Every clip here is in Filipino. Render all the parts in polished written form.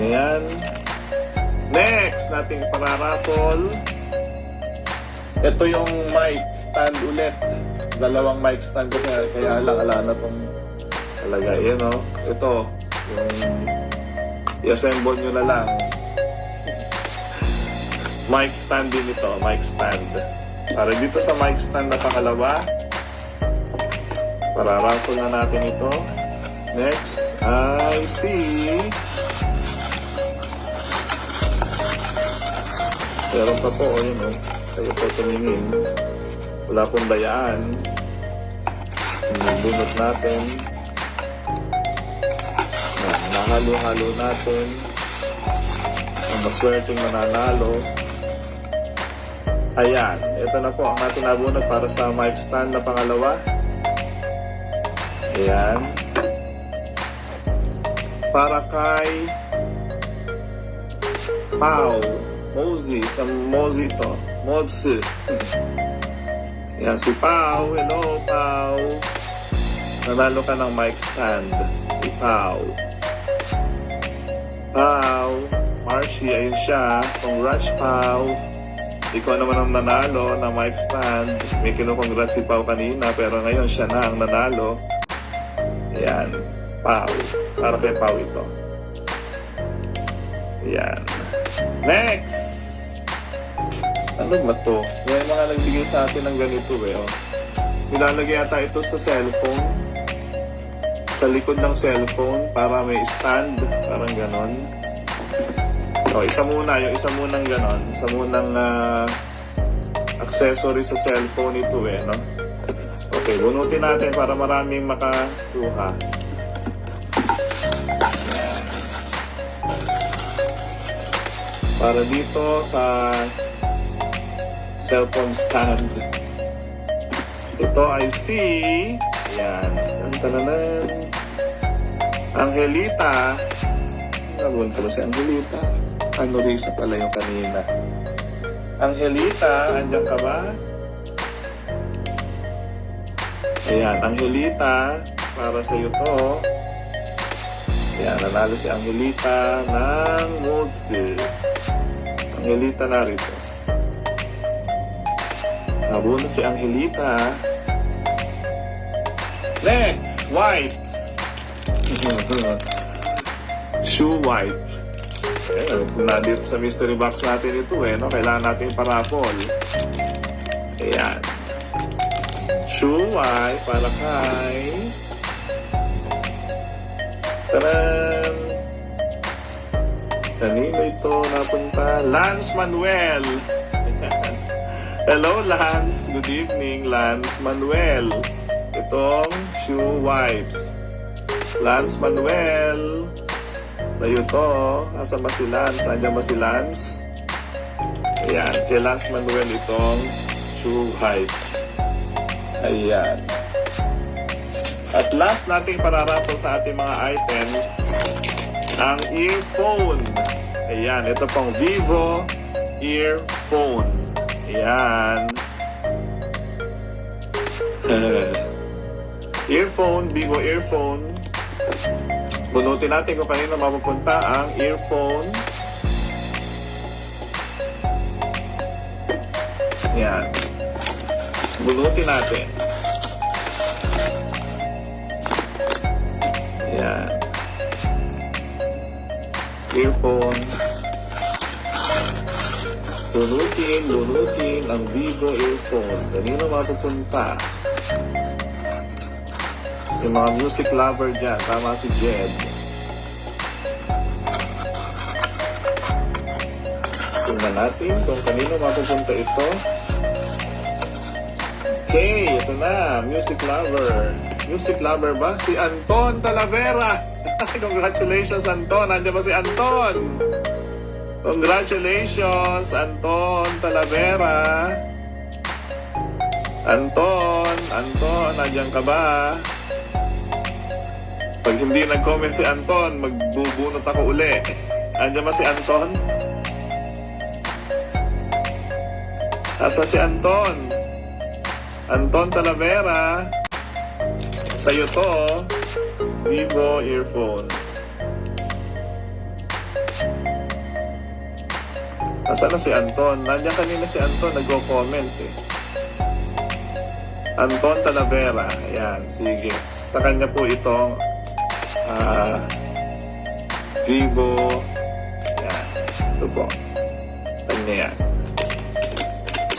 Ayan. Next, nating pararapol. Ito yung mic stand ulit. Dalawang mic stand kaya lang ala na itong talaga. Ayan o. Ito. Yung i-assemble nyo na lang. Mic stand din ito. Mic stand. Para dito sa mic stand na pangalawa, pararapol na natin ito. Next, I see. Meron pa po, yun o. Kayo po tumingin. Wala pong dayaan. Bunot natin. Nahalo-halo natin. Ang maswerteng mananalo. Ayan. Ito na po ang ating nabunot para sa mic stand na pangalawa. Ayan. Para kay Pau Mozi, sa Mozi to. Mozi. Yan si Pau. Hello, Pau. Nanalo ka ng mic stand. Si Pau. Pau. Marcy, ayun siya. Congrats, Pau. Ikaw naman ang nanalo ng mic stand. May kinukongrats si Pau kanina, pero ngayon siya na ang nanalo. Yan. Pau. Para kay Pau ito. Yan. Next! Ano ba to? May mga nagbigay sa atin ng ganito eh. Oh. Nilalagay yata ito sa cellphone. Sa likod ng cellphone para may stand. Parang ganon. O, isa muna. Yung isa munang ganon. Isa munang accessory sa cellphone ito eh. No? Okay, bunutin natin para maraming makakuha. Para dito sa cellphone stand. Ito I see. Ayan. Tantananan. Angelita. Nabun ko si Angelita. Ano Risa pala yung kanina. Angelita, andyan ka ba? Ayan, Angelita. Para sa iyo to. Ayan, nanalo si Angelita ng Mozi. Angelita narito. Nabuno si Angelita. Next, wipes. Shoe wipe. Dito sa mystery box natin ito eh, no? Kailangan natin parapol. Ayan. Shoe wipe para kay taran. Kanino ito napunta? Lance Manuel. Hello, Lance. Good evening, Lance Manuel. Itong shoe wipes. Lance Manuel. Sa'yo to. Asa ba si Lance? Andiyan ba si Lance? Ayan. Kay Lance Manuel itong shoe wipes. Ayan. At last nating pararato sa ating mga items, ang earphone. Ayan, ito pong Vivo earphone. Ayan. Earphone, Vivo earphone. Bunutin natin kung kanino mapupunta ang earphone. Ayan. Bunutin natin. Ayan. Earphone. Bunutin ang Vivo earphone. Kanino mapupunta? Yung mga music lover dyan. Tama si Jed. Tingnan natin kung kanino mapupunta ito. Okay, ito na. Music lover. Music lover ba? Si Anton Talavera. Congratulations, Anton. Nandiyan ba si Anton? Congratulations, Anton Talavera. Anton, nandiyan ka ba? Pag hindi nag-comment si Anton, magbubunot ako uli. Nandiyan ba si Anton? Asa si Anton? Anton Talavera. Sa'yo to, Vivo earphone. Nasaan na si Anton? Nandiyan kanina si Anton, nagko-comment eh. Anton Talavera. Ayan, sige. Sa kanya po itong Vivo. Ayan. Ito po. Kanya yan.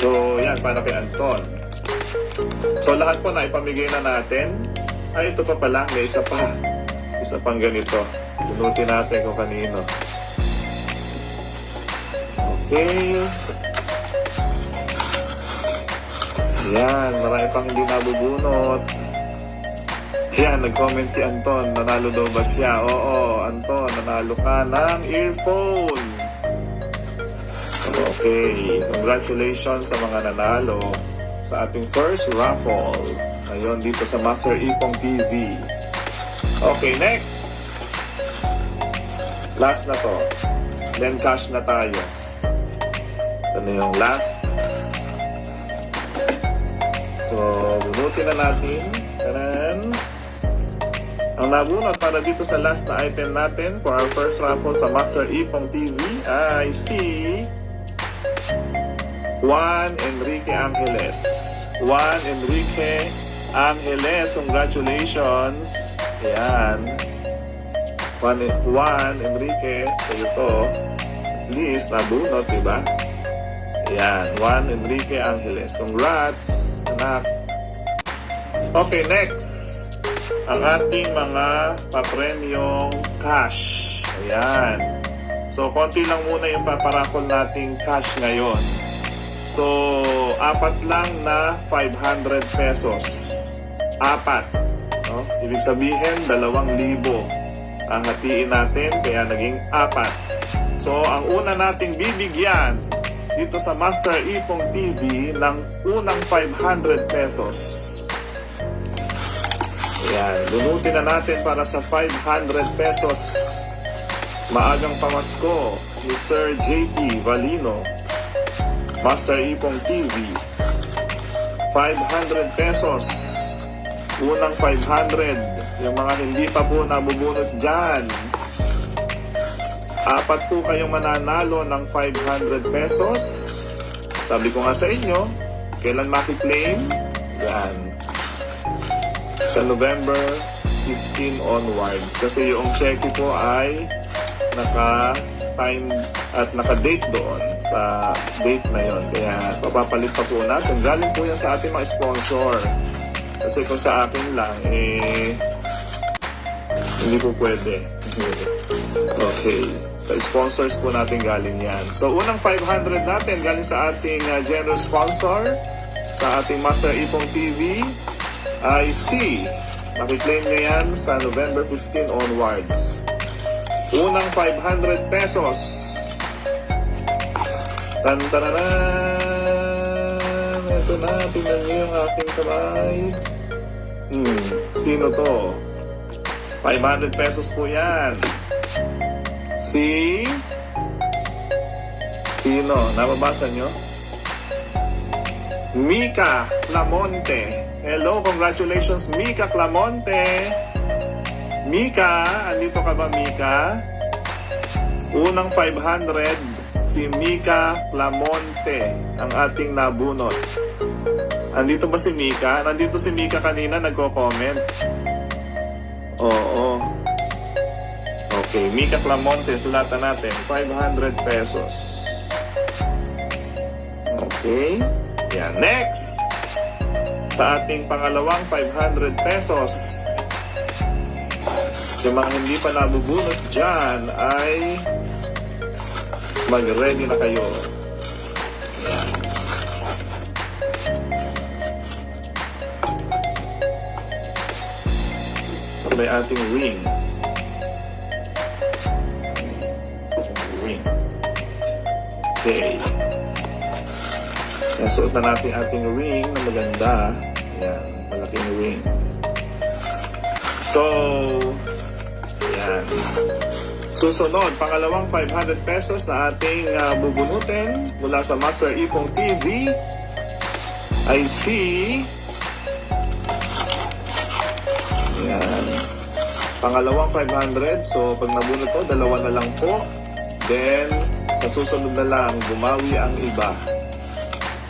So, yan, para kay Anton. So, lahat po na ipamigay na natin. Ay, ito pa pala. May isa pa. Isa pang ganito. Bunutin natin kung kanino. Okay. Yan, marami pang hindi nabubunot. Yan, nag-comment si Anton. Nanalo daw ba siya? Oo, Anton, nanalo ka ng earphone. Okay, congratulations sa mga nanalo sa ating first raffle. Ngayon, dito sa Master Ipong TV. Okay, next. Last na to. Then cash na tayo. Ito na yung last. So, bunutin na natin. Taran! Ang nabunot para dito sa last na item natin for our first raffle sa Master Ipong TV ay si Juan Enrique Angeles. Juan Enrique Angeles, congratulations! Ayan. Juan Enrique, sa'yo to. At least, nabunot, diba? Ayan, Juan Enrique Angeles. Congrats, anak. Okay, next. Ang ating mga papremyong cash. Ayan. So, konti lang muna yung paparakol nating cash ngayon. So, 4 lang na 500 pesos. 4. No? Ibig sabihin, 2,000 ang hatiin natin, kaya naging 4. So, ang una nating bibigyan dito sa Master Ipong TV ng unang 500 pesos. Ayan, lunutin na natin para sa 500 pesos. Maagang pamasko ni Sir JP Valino. Master Ipong TV. 500 pesos. Unang 500. Yung mga hindi pa po nabubunot dyan. 4 po kayong mananalo ng 500 pesos. Sabi ko nga sa inyo, kailan maki-claim? Yan. Sa November 15 onwards. Kasi yung cheque po ay naka-time at naka-date doon sa date na yon. Kaya papapalit pa po natin. Galing po yan sa ating mga sponsor. Kasi kung sa akin lang, hindi po pwede. Okay. Sa sponsors po natin galing yan. So, unang 500 natin galing sa ating general sponsor sa ating Master Ipong TV ay si, nakiklaim nyo yan sa November 15 onwards. Unang 500 pesos. Tan-tararan! Ito na, tingnan nyo yung aking kamay. Sino to? 500 pesos po yan. Sino? Nababasa nyo? Mika Clamonte. Hello, congratulations Mika Clamonte. Mika, andito ka ba Mika? Unang 500, si Mika Clamonte ang ating nabunot. Andito ba si Mika? Nandito si Mika kanina, nagko-comment. Oo. Okay, Mika Clamonte, sulatan natin, 500 pesos. Okay. Yan, next. Sa ating pangalawang 500 pesos. Yung mga hindi pa nabubunot dyan ay mag-ready na kayo. Yan. So, may ating ring. Okay. Yan, suot na natin ating ring na maganda. Yan, malaking ring. So, yan. Susunod, pangalawang 500 pesos na ating bubunutin mula sa Master Ipong TV ay si... Yan. Pangalawang 500. So, pag nabunot to, 2 na lang po. Then, Sa susunod na lang, bumawi ang iba.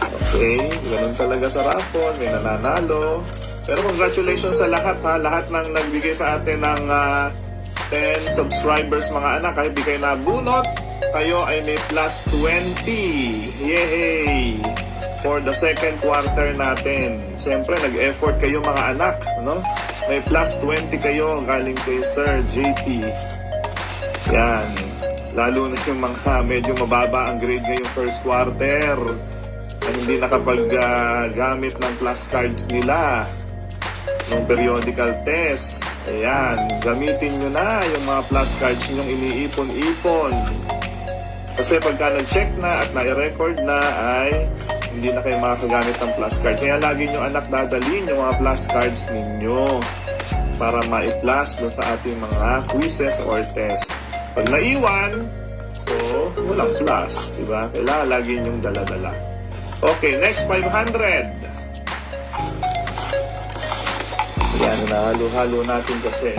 Okay, ganun talaga sa raffle, may nananalo. Pero congratulations sa lahat ha, lahat ng nagbigay sa atin ng 10 subscribers mga anak. Kahit di kayo nabunot, kayo ay may plus 20. Yay! For the second quarter natin. Siyempre, nag-effort kayo mga anak, no? May plus 20 kayo galing kay Sir JP. Yan. Lalo na yung mga medyo mababa ang grade ngayong first quarter na hindi nakapag-gamit ng plus cards nila nung periodical test. Ayan, gamitin nyo na yung mga plus cards nyong iniipon-ipon. Kasi pagka nag-check na at na-record na ay hindi na kayo makakagamit ng plus card. Kaya lagi nyo anak dadalhin yung mga plus cards ninyo para ma-plus doon sa ating mga quizzes or test. Pag naiwan, so walang plus, diba? Kailangan lagi nyong dala-dala. Okay, next 500. Yan, nahalo-halo natin kasi.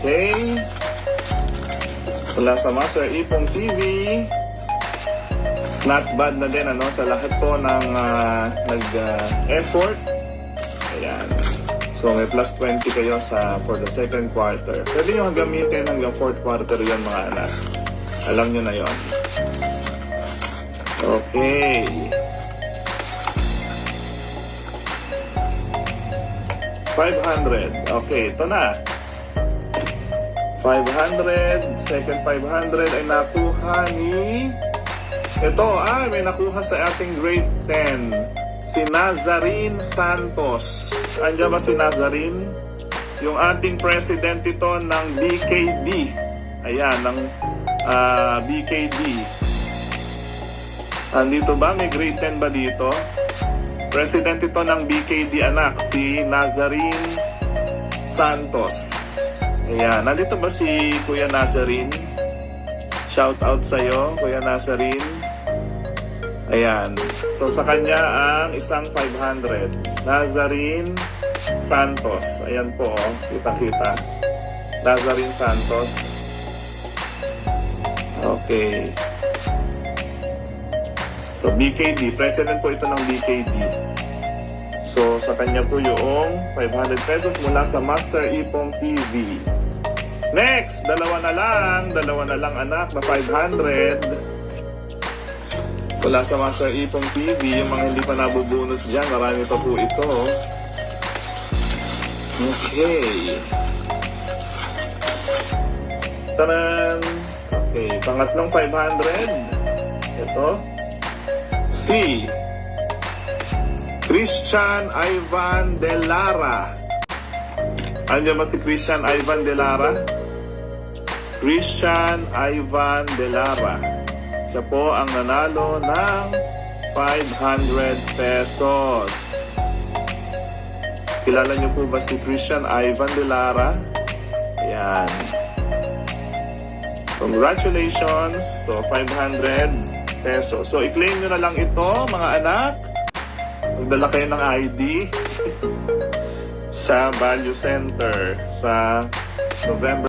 Okay. Wala sa Master Ipong TV. Not bad na din ano sa lahat po ng nag-effort. Ayan. So may plus 20 kayo for the second quarter. Pwede nyo gamitin hanggang fourth quarter yan mga anak. Alam nyo na yon. Okay. $500. Okay, ito na. 500. Second 500 ay nakuha ni... Ito, may nakuha sa ating grade 10. Si Nazarene Santos. Andiyan ba si Nazarene? Yung ating president ito ng BKD. Ayan, ng BKD. Andito ba? May grade 10 ba dito? President ito ng BKD anak, si Nazarene Santos. Ayan, nandito ba si Kuya Nazarene? Shout out sa'yo, Kuya Nazarene. Ayan. So sa kanya ang isang 500. Nazarene Santos. Ayan po, kita-kita. Nazarene Santos. Okay. So BKD, president po ito ng BKD. So sa kanya po yung 500 pesos mula sa Master Ipong TV. Next, dalawa na lang anak na 500. Wala sa Master Ipong TV, yung mga hindi pa nabubunot dyan, marami pa po ito. Okay. Taran! Okay, pangatlong 500. Ito. Si Christian Ivan De Lara. Andiyan ba si Christian Ivan De Lara? Christian Ivan De Lara. Siya po ang nanalo ng 500 pesos. Kilala niyo po ba si Christian Ivan De Lara? Ayan. Congratulations. So, 500 pesos. So, i-claim nyo na lang ito, mga anak. Magdala kayo ng ID sa Value Center sa November